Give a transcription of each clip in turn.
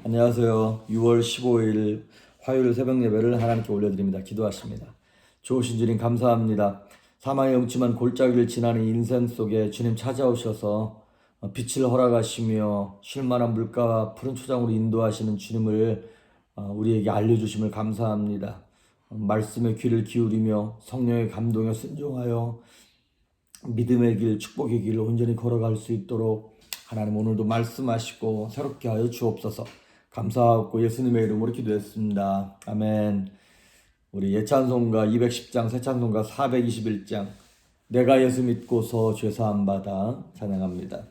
안녕하세요. 6월 15일 화요일 새벽 예배를 하나님께 올려드립니다. 기도하십니다. 좋으신 주님 감사합니다. 사망의 음침한 골짜기를 지나는 인생 속에 주님 찾아오셔서 빛을 허락하시며 쉴만한 물가와 푸른 초장으로 인도하시는 주님을 우리에게 알려주심을 감사합니다. 말씀의 귀를 기울이며 성령의 감동에 순종하여 믿음의 길, 축복의 길을 온전히 걸어갈 수 있도록 하나님 오늘도 말씀하시고 새롭게 하여 주옵소서. 감사하고 예수님의 이름으로 기도했습니다. 아멘. 우리 예찬송가 210장, 새찬송가 421장 내가 예수 믿고서 죄사함 받아 찬양합니다.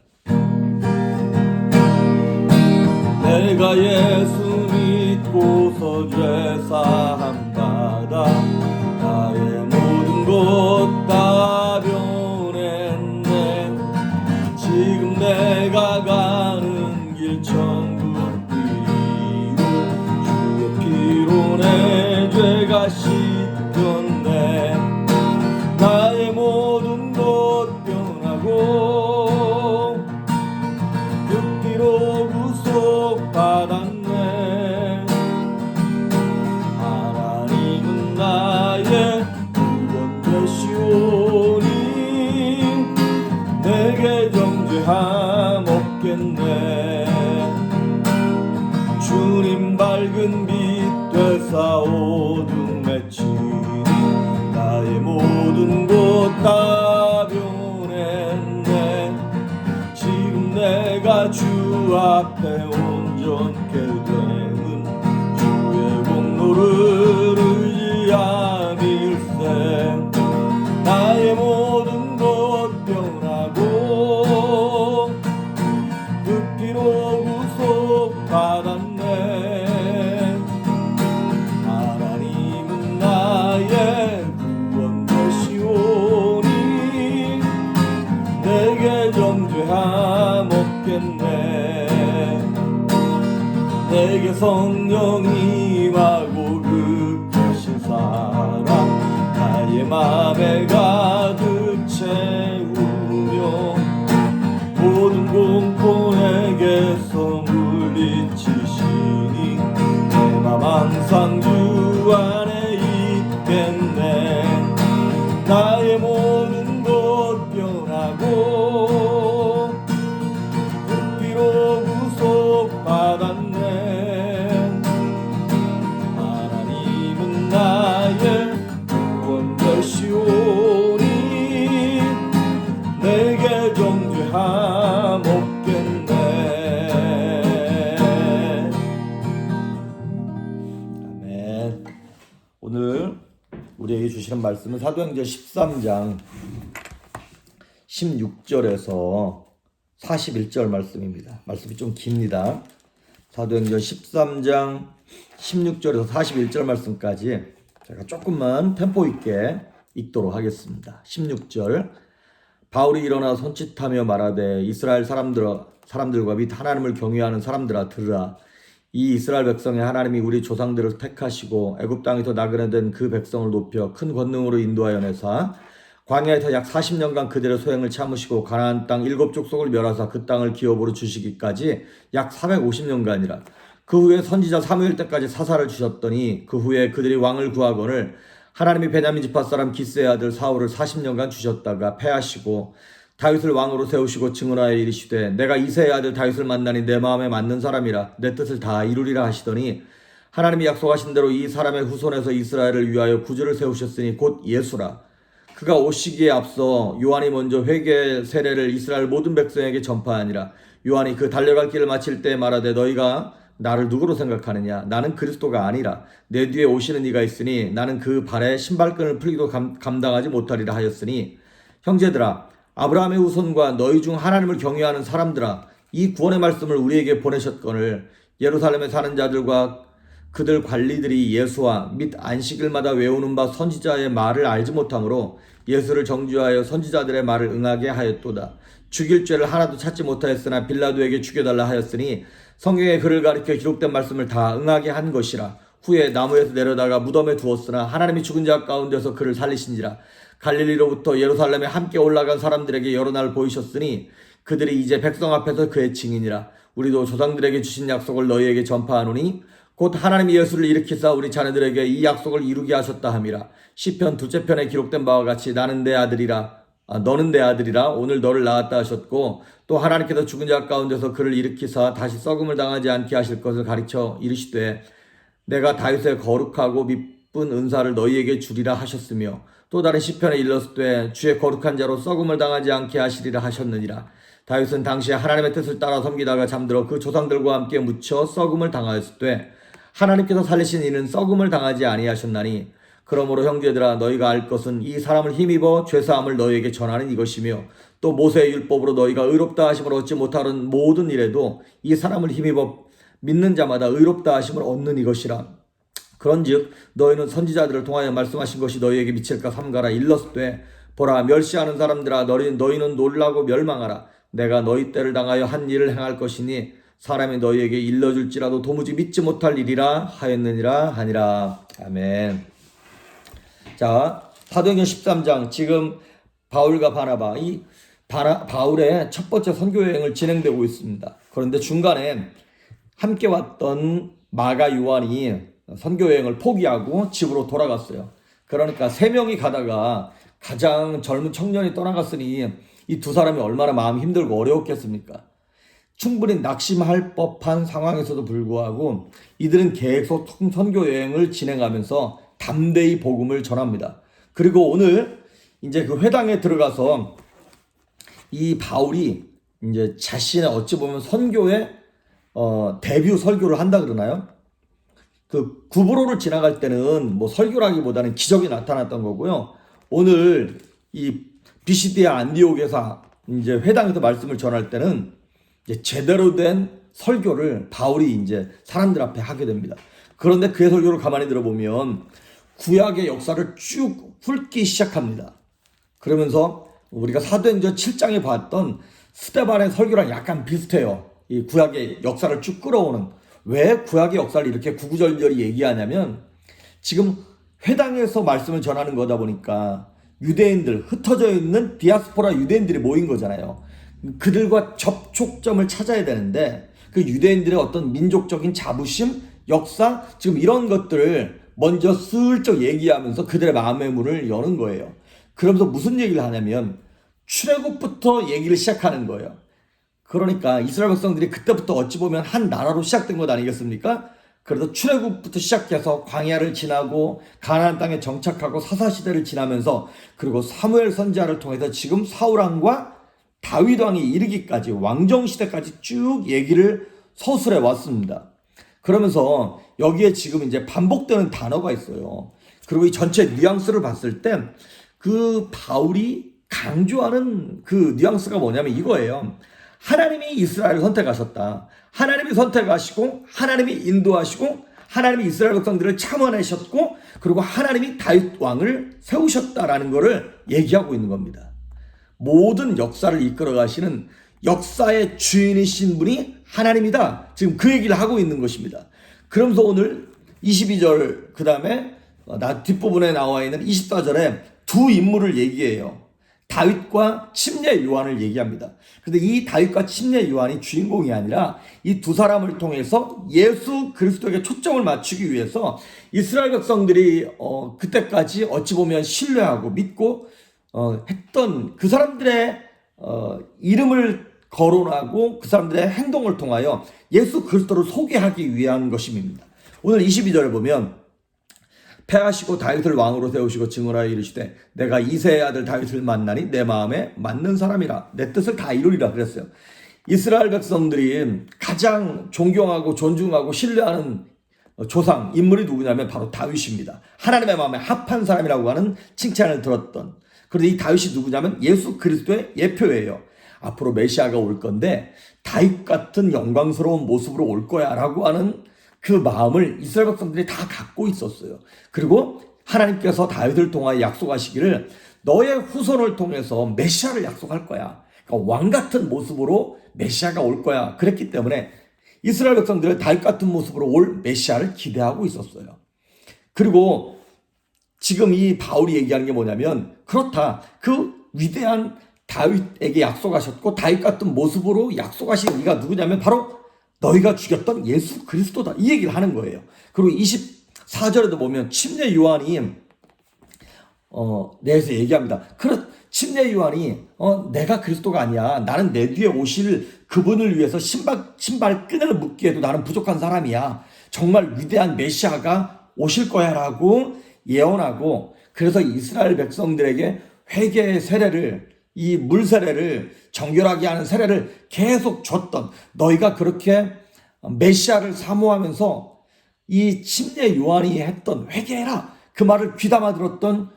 내가 예수 믿고서 죄사함 받아 나의 모든 것 다 변했네. 지금 내가 가는 길 전부 내 죄가 씻겼네. 나의 모든 것 변하고 그 피로 구속받았네. 하나님은 나의 구원 되시오니 내게 정죄함 없겠네. 주님 밝은 빛 되사 어둠 맺히니 나의 모든 것 다 변했네. 지금 내가 주 앞에 온전케 되는 주의 공로를 의지함일세. 나의 모든 것 변하고 그 피로 구속받았네. 정죄함 없겠네. 내게 성령이 임하고 극하신 사랑 나의 맘에 가득 채우며 모든 공포 내게서 물리치시니 내 맘 항상 주 안에 있겠네. 나의 모든 것 변하고 그 피로 구속받았네. 하나님은 나의 구원 되시오니 내게 정죄함 없겠네. 아멘. 오늘 우리에게 주시는 말씀은 사도행전 13장 16절에서 41절 말씀입니다. 말씀이 좀 깁니다. 사도행전 13장 16절에서 41절 말씀까지 제가 조금만 템포 있게 읽도록 하겠습니다. 16절 바울이 일어나 손짓하며 말하되 이스라엘 사람들과 및 하나님을 경외하는 사람들아 들으라. 이 이스라엘 백성의 하나님이 우리 조상들을 택하시고 애굽 땅에서 나그네된 그 백성을 높여 큰 권능으로 인도하여 내사 광야에서 약 40년간 그들의 소행을 참으시고 가나안 땅 7족속을 멸하사 그 땅을 기업으로 주시기까지 약 450년간이라. 그 후에 선지자 사무엘 때까지 사사를 주셨더니 그 후에 그들이 왕을 구하거늘 하나님이 베냐민 지파 사람 기스의 아들 사울을 40년간 주셨다가 패하시고 다윗을 왕으로 세우시고 증언하여 이르시되 내가 이새의 아들 다윗을 만나니 내 마음에 맞는 사람이라 내 뜻을 다 이루리라 하시더니 하나님이 약속하신 대로 이 사람의 후손에서 이스라엘을 위하여 구주를 세우셨으니 곧 예수라. 그가 오시기에 앞서 요한이 먼저 회개 세례를 이스라엘 모든 백성에게 전파하니라. 요한이 그 달려갈 길을 마칠 때 말하되 너희가 나를 누구로 생각하느냐? 나는 그리스도가 아니라 내 뒤에 오시는 이가 있으니 나는 그 발에 신발끈을 풀기도 감당하지 못하리라 하였으니 형제들아 아브라함의 후손과 너희 중 하나님을 경외하는 사람들아 이 구원의 말씀을 우리에게 보내셨거늘 예루살렘에 사는 자들과 그들 관리들이 예수와 및 안식일마다 외우는 바 선지자의 말을 알지 못하므로 예수를 정죄하여 선지자들의 말을 응하게 하였도다. 죽일 죄를 하나도 찾지 못하였으나 빌라도에게 죽여달라 하였으니 성경에 그를 가리켜 기록된 말씀을 다 응하게 한 것이라. 후에 나무에서 내려다가 무덤에 두었으나 하나님이 죽은 자 가운데서 그를 살리신지라. 갈릴리로부터 예루살렘에 함께 올라간 사람들에게 여러 날 보이셨으니 그들이 이제 백성 앞에서 그의 증인이라. 우리도 조상들에게 주신 약속을 너희에게 전파하노니 곧 하나님이 예수를 일으키사 우리 자녀들에게 이 약속을 이루게 하셨다 함이라. 시편 2째 편에 기록된 바와 같이 너는 내 아들이라 오늘 너를 낳았다 하셨고 또 하나님께서 죽은 자 가운데서 그를 일으키사 다시 썩음을 당하지 않게 하실 것을 가르쳐 이르시되 내가 다윗의 거룩하고 미쁜 은사를 너희에게 주리라 하셨으며 또 다른 시편에 일렀을 주의 거룩한 자로 썩음을 당하지 않게 하시리라 하셨느니라. 다윗은 당시에 하나님의 뜻을 따라 섬기다가 잠들어 그 조상들과 함께 묻혀 썩음을 당하였을 때 하나님께서 살리신 이는 썩음을 당하지 아니하셨나니 그러므로 형제들아 너희가 알 것은 이 사람을 힘입어 죄사함을 너희에게 전하는 이것이며 또 모세의 율법으로 너희가 의롭다 하심을 얻지 못하는 모든 일에도 이 사람을 힘입어 믿는 자마다 의롭다 하심을 얻는 이것이라. 그런즉 너희는 선지자들을 통하여 말씀하신 것이 너희에게 미칠까 삼가라. 일렀을 보라 멸시하는 사람들아 너희는 놀라고 멸망하라. 내가 너희 때를 당하여 한 일을 행할 것이니 사람이 너희에게 일러줄지라도 도무지 믿지 못할 일이라 하였느니라 하니라. 아멘. 자, 사도행전 13장 지금 바울과 바나바 바울의 첫 번째 선교 여행을 진행되고 있습니다. 그런데 중간에 함께 왔던 마가 요한이 선교 여행을 포기하고 집으로 돌아갔어요. 그러니까 3명이 가다가 가장 젊은 청년이 떠나갔으니 이 두 사람이 얼마나 마음이 힘들고 어려웠겠습니까? 충분히 낙심할 법한 상황에서도 불구하고 이들은 계속 선교 여행을 진행하면서 담대히 복음을 전합니다. 그리고 오늘 이제 그 회당에 들어가서 이 바울이 이제 자신의 어찌 보면 선교의 데뷔 설교를 한다 그러나요? 그 구브로를 지나갈 때는 뭐 설교라기보다는 기적이 나타났던 거고요. 오늘 이 비시디아 안디옥에서 이제 회당에서 말씀을 전할 때는 이제 제대로 된 설교를 바울이 이제 사람들 앞에 하게 됩니다. 그런데 그의 설교를 가만히 들어보면 구약의 역사를 쭉 훑기 시작합니다. 그러면서 우리가 사도행전 7장에 봤던 스데반의 설교랑 약간 비슷해요. 이 구약의 역사를 쭉 끌어오는. 왜 구약의 역사를 이렇게 구구절절히 얘기하냐면 지금 회당에서 말씀을 전하는 거다 보니까 유대인들, 흩어져 있는 디아스포라 유대인들이 모인 거잖아요. 그들과 접촉점을 찾아야 되는데 그 유대인들의 어떤 민족적인 자부심, 역사, 지금 이런 것들을 먼저 슬쩍 얘기하면서 그들의 마음의 문을 여는 거예요. 그러면서 무슨 얘기를 하냐면 출애굽부터 얘기를 시작하는 거예요. 그러니까 이스라엘 백성들이 그때부터 어찌 보면 한 나라로 시작된 것 아니겠습니까? 그래서 출애굽부터 시작해서 광야를 지나고 가나안 땅에 정착하고 사사시대를 지나면서 그리고 사무엘 선지자를 통해서 지금 사울왕과 다윗 왕이 이르기까지 왕정시대까지 쭉 얘기를 서술해 왔습니다. 그러면서 여기에 지금 이제 반복되는 단어가 있어요. 그리고 이 전체 뉘앙스를 봤을 때 그 바울이 강조하는 그 뉘앙스가 뭐냐면 이거예요. 하나님이 이스라엘을 선택하셨다. 하나님이 선택하시고 하나님이 인도하시고 하나님이 이스라엘 백성들을 참아내셨고 그리고 하나님이 다윗 왕을 세우셨다라는 것을 얘기하고 있는 겁니다. 모든 역사를 이끌어 가시는 역사의 주인이신 분이 하나님이다. 지금 그 얘기를 하고 있는 것입니다. 그러면서 오늘 22절 그 다음에 뒷부분에 나와 있는 24절에 두 인물을 얘기해요. 다윗과 침례 요한을 얘기합니다. 그런데 이 다윗과 침례 요한이 주인공이 아니라 이 두 사람을 통해서 예수 그리스도에게 초점을 맞추기 위해서 이스라엘 백성들이 그때까지 어찌 보면 신뢰하고 믿고 했던 그 사람들의 이름을 거론하고 그 사람들의 행동을 통하여 예수 그리스도를 소개하기 위한 것입니다. 오늘 22절에 보면 패하시고 다윗을 왕으로 세우시고 증언하여 이르시되 내가 이새의 아들 다윗을 만나니 내 마음에 맞는 사람이라 내 뜻을 다 이루리라 그랬어요. 이스라엘 백성들이 가장 존경하고 존중하고 신뢰하는 조상 인물이 누구냐면 바로 다윗입니다. 하나님의 마음에 합한 사람이라고 하는 칭찬을 들었던. 그런데 이 다윗이 누구냐면 예수 그리스도의 예표예요. 앞으로 메시아가 올 건데 다윗 같은 영광스러운 모습으로 올 거야 라고 하는 그 마음을 이스라엘 백성들이 다 갖고 있었어요. 그리고 하나님께서 다윗을 통하여 약속하시기를 너의 후손을 통해서 메시아를 약속할 거야. 그러니까 왕 같은 모습으로 메시아가 올 거야. 그랬기 때문에 이스라엘 백성들은 다윗 같은 모습으로 올 메시아를 기대하고 있었어요. 그리고 지금 이 바울이 얘기하는 게 뭐냐면 그렇다. 그 위대한 다윗에게 약속하셨고 다윗 같은 모습으로 약속하신 이가 누구냐면 바로 너희가 죽였던 예수 그리스도다. 이 얘기를 하는 거예요. 그리고 24절에도 보면 침례 요한이 내에서 얘기합니다. 침례 요한이 내가 그리스도가 아니야. 나는 내 뒤에 오실 그분을 위해서 신발 끈을 묶기에도 나는 부족한 사람이야. 정말 위대한 메시아가 오실 거야 라고 예언하고, 그래서 이스라엘 백성들에게 회개의 세례를, 이 물 세례를, 정결하게 하는 세례를 계속 줬던, 너희가 그렇게 메시아를 사모하면서 이 침례 요한이 했던 회개해라 그 말을 귀담아 들었던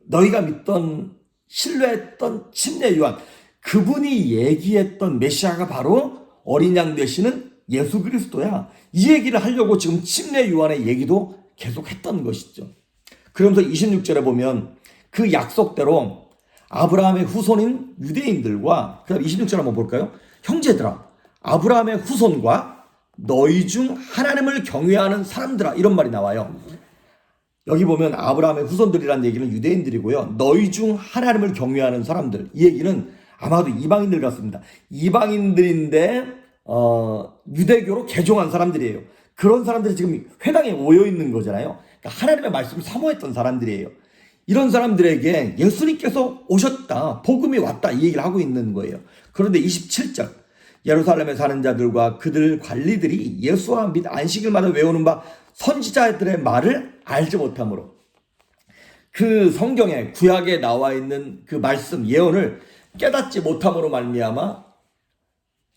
너희가 믿던, 신뢰했던 침례 요한, 그분이 얘기했던 메시아가 바로 어린 양 되시는 예수 그리스도야. 이 얘기를 하려고 지금 침례 요한의 얘기도 계속 했던 것이죠. 그러면서 26절에 보면 그 약속대로 아브라함의 후손인 유대인들과, 그다음 26절 한번 볼까요? 형제들아, 아브라함의 후손과 너희 중 하나님을 경외하는 사람들아, 이런 말이 나와요. 여기 보면 아브라함의 후손들이라는 얘기는 유대인들이고요. 너희 중 하나님을 경외하는 사람들, 이 얘기는 아마도 이방인들 같습니다. 이방인들인데 유대교로 개종한 사람들이에요. 그런 사람들이 지금 회당에 모여 있는 거잖아요. 그러니까 하나님의 말씀을 사모했던 사람들이에요. 이런 사람들에게 예수님께서 오셨다, 복음이 왔다, 이 얘기를 하고 있는 거예요. 그런데 27절, 예루살렘에 사는 자들과 그들 관리들이 예수와 및 안식일마다 외우는 바 선지자들의 말을 알지 못함으로, 그 성경에 구약에 나와 있는 그 말씀 예언을 깨닫지 못함으로 말미암아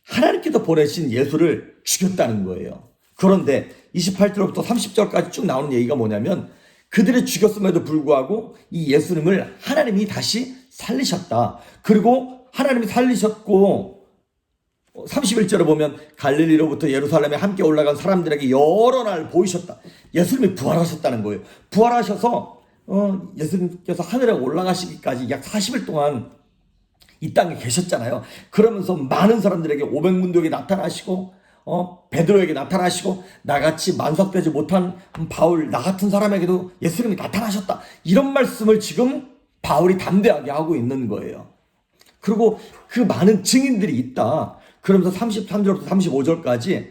하나님께서 보내신 예수를 죽였다는 거예요. 그런데 28절부터 30절까지 쭉 나오는 얘기가 뭐냐면, 그들이 죽였음에도 불구하고 이 예수님을 하나님이 다시 살리셨다. 그리고 하나님이 살리셨고 31절에 보면 갈릴리로부터 예루살렘에 함께 올라간 사람들에게 여러 날 보이셨다. 예수님이 부활하셨다는 거예요. 부활하셔서 예수님께서 하늘에 올라가시기까지 약 40일 동안 이 땅에 계셨잖아요. 그러면서 많은 사람들에게 500문도에게 나타나시고 베드로에게 나타나시고, 나같이 만삭되지 못한 바울 나 같은 사람에게도 예수님이 나타나셨다. 이런 말씀을 지금 바울이 담대하게 하고 있는 거예요. 그리고 그 많은 증인들이 있다. 그러면서 33절부터 35절까지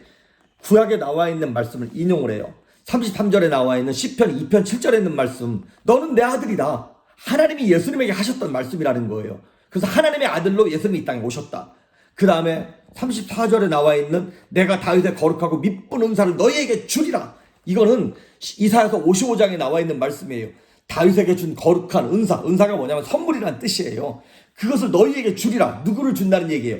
구약에 나와 있는 말씀을 인용을 해요. 33절에 나와 있는 시편 2편 7절에 있는 말씀, 너는 내 아들이다. 하나님이 예수님에게 하셨던 말씀이라는 거예요. 그래서 하나님의 아들로 예수님이 이 땅에 오셨다. 그 다음에 34절에 나와 있는 내가 다윗의 거룩하고 미쁜 은사를 너희에게 주리라. 이거는 이사야서 55장에 나와 있는 말씀이에요. 다윗에게 준 거룩한 은사, 은사가 뭐냐면 선물이라는 뜻이에요. 그것을 너희에게 주리라. 누구를 준다는 얘기예요?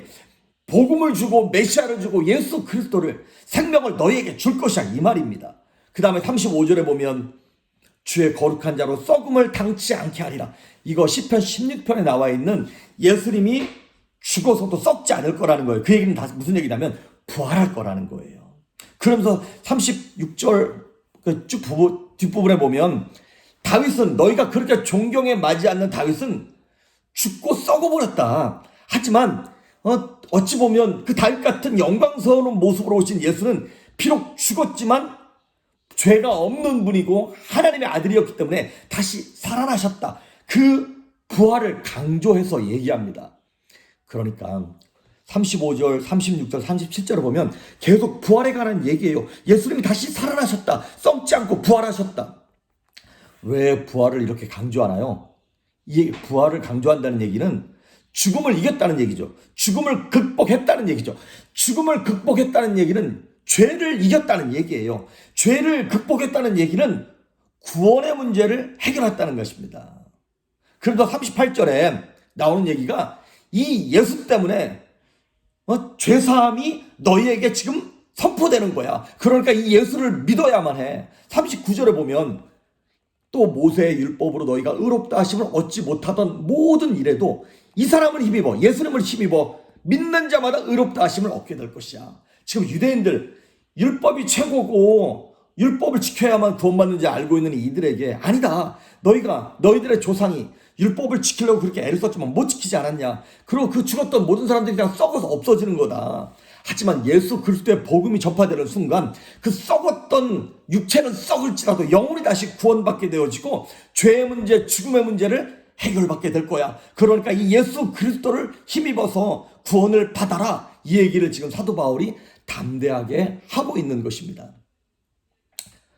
복음을 주고 메시아를 주고 예수 그리스도를, 생명을 너희에게 줄 것이야, 이 말입니다. 그 다음에 35절에 보면 주의 거룩한 자로 썩음을 당치 않게 하리라. 이거 시편 16편에 나와 있는 예수님이 죽어서도 썩지 않을 거라는 거예요. 그 얘기는 다 무슨 얘기냐면 부활할 거라는 거예요. 그러면서 36절 쭉 뒷부분에 보면 다윗은, 너희가 그렇게 존경에 맞지 않는 다윗은 죽고 썩어버렸다. 하지만 어찌 보면 그 다윗 같은 영광스러운 모습으로 오신 예수는 비록 죽었지만 죄가 없는 분이고 하나님의 아들이었기 때문에 다시 살아나셨다. 그 부활을 강조해서 얘기합니다. 그러니까 35절, 36절, 37절을 보면 계속 부활에 관한 얘기예요. 예수님이 다시 살아나셨다. 썩지 않고 부활하셨다. 왜 부활을 이렇게 강조하나요? 이 부활을 강조한다는 얘기는 죽음을 이겼다는 얘기죠. 죽음을 극복했다는 얘기죠. 죽음을 극복했다는 얘기는 죄를 이겼다는 얘기예요. 죄를 극복했다는 얘기는 구원의 문제를 해결했다는 것입니다. 그래서 38절에 나오는 얘기가 이 예수 때문에 죄사함이 너희에게 지금 선포되는 거야. 그러니까 이 예수를 믿어야만 해. 39절에 보면 또 모세의 율법으로 너희가 의롭다 하심을 얻지 못하던 모든 일에도 이 사람을 힘입어, 예수님을 힘입어 믿는 자마다 의롭다 하심을 얻게 될 것이야. 지금 유대인들 율법이 최고고 율법을 지켜야만 구원받는지 알고 있는 이들에게, 아니다, 너희들의 조상이 율법을 지키려고 그렇게 애를 썼지만 못 지키지 않았냐. 그리고 그 죽었던 모든 사람들이 그냥 썩어서 없어지는 거다. 하지만 예수 그리스도의 복음이 전파되는 순간 그 썩었던 육체는 썩을지라도 영혼이 다시 구원받게 되어지고 죄의 문제, 죽음의 문제를 해결받게 될 거야. 그러니까 이 예수 그리스도를 힘입어서 구원을 받아라. 이 얘기를 지금 사도 바울이 담대하게 하고 있는 것입니다.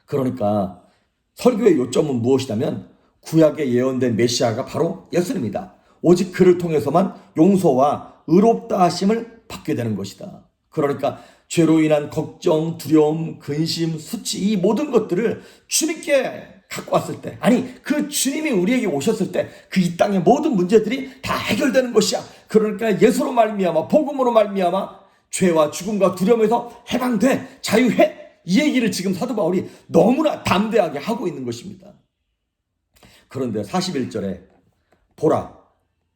그러니까 설교의 요점은 무엇이냐면 구약에 예언된 메시아가 바로 예수님이다. 오직 그를 통해서만 용서와 의롭다 하심을 받게 되는 것이다. 그러니까 죄로 인한 걱정, 두려움, 근심, 수치 이 모든 것들을 주님께 갖고 왔을 때, 아니 그 주님이 우리에게 오셨을 때 그 이 땅의 모든 문제들이 다 해결되는 것이야. 그러니까 예수로 말미암아 복음으로 말미암아 죄와 죽음과 두려움에서 해방돼 자유해. 이 얘기를 지금 사도 바울이 너무나 담대하게 하고 있는 것입니다. 그런데 41절에 보라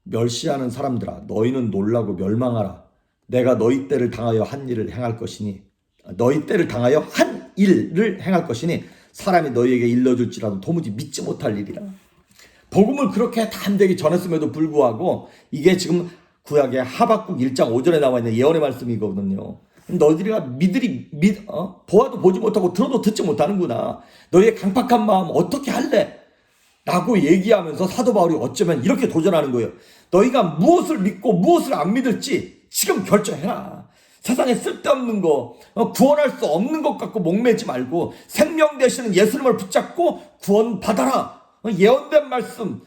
멸시하는 사람들아 너희는 놀라고 멸망하라. 내가 너희 때를 당하여 한 일을 행할 것이니 사람이 너희에게 일러줄지라도 도무지 믿지 못할 일이라. 복음을 그렇게 담대히 전했음에도 불구하고 이게 지금 구약의 하박국 1장 5절에 나와 있는 예언의 말씀이거든요. 너희들이가 보아도 보지 못하고 들어도 듣지 못하는구나. 너희의 강팍한 마음 어떻게 할래? 라고 얘기하면서 사도 바울이 어쩌면 이렇게 도전하는 거예요. 너희가 무엇을 믿고 무엇을 안 믿을지 지금 결정해라. 세상에 쓸데없는 거, 구원할 수 없는 것 갖고 목매지 말고 생명 되시는 예수님을 붙잡고 구원 받아라. 예언된 말씀,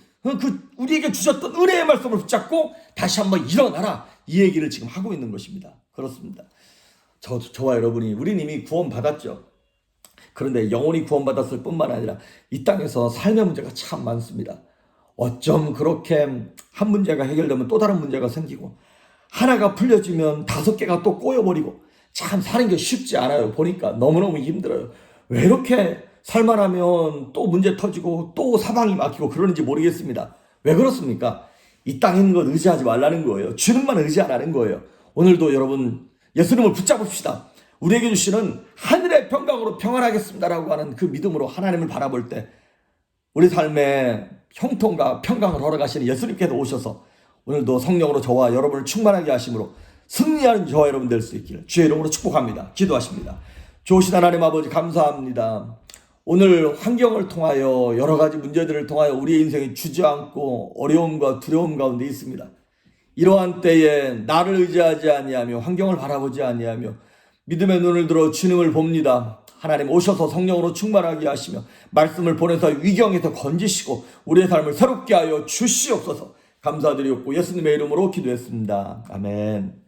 우리에게 주셨던 은혜의 말씀을 붙잡고 다시 한번 일어나라. 이 얘기를 지금 하고 있는 것입니다. 그렇습니다. 저와 여러분이 우리는 이미 구원 받았죠. 그런데 영원히 구원받았을 뿐만 아니라 이 땅에서 삶의 문제가 참 많습니다. 어쩜 그렇게 한 문제가 해결되면 또 다른 문제가 생기고 하나가 풀려지면 5개가 또 꼬여버리고 참 사는 게 쉽지 않아요. 보니까 너무너무 힘들어요. 왜 이렇게 살만하면 또 문제 터지고 또 사방이 막히고 그러는지 모르겠습니다. 왜 그렇습니까? 이 땅에 있는 것 의지하지 말라는 거예요. 주님만 의지하라는 거예요. 오늘도 여러분 예수님을 붙잡읍시다. 우리에게 주시는 하늘의 평강으로 평안하겠습니다라고 하는 그 믿음으로 하나님을 바라볼 때 우리 삶에 형통과 평강을 허락하시는 예수님께서 오셔서 오늘도 성령으로 저와 여러분을 충만하게 하심으로 승리하는 저와 여러분 될 수 있기를 주의 이름으로 축복합니다. 기도하십니다. 좋으신 하나님 아버지 감사합니다. 오늘 환경을 통하여 여러 가지 문제들을 통하여 우리의 인생이 주저앉고 어려움과 두려움 가운데 있습니다. 이러한 때에 나를 의지하지 아니하며 환경을 바라보지 아니하며 믿음의 눈을 들어 주님을 봅니다. 하나님 오셔서 성령으로 충만하게 하시며 말씀을 보내서 위경에서 건지시고 우리의 삶을 새롭게 하여 주시옵소서. 감사드리옵고 예수님의 이름으로 기도했습니다. 아멘.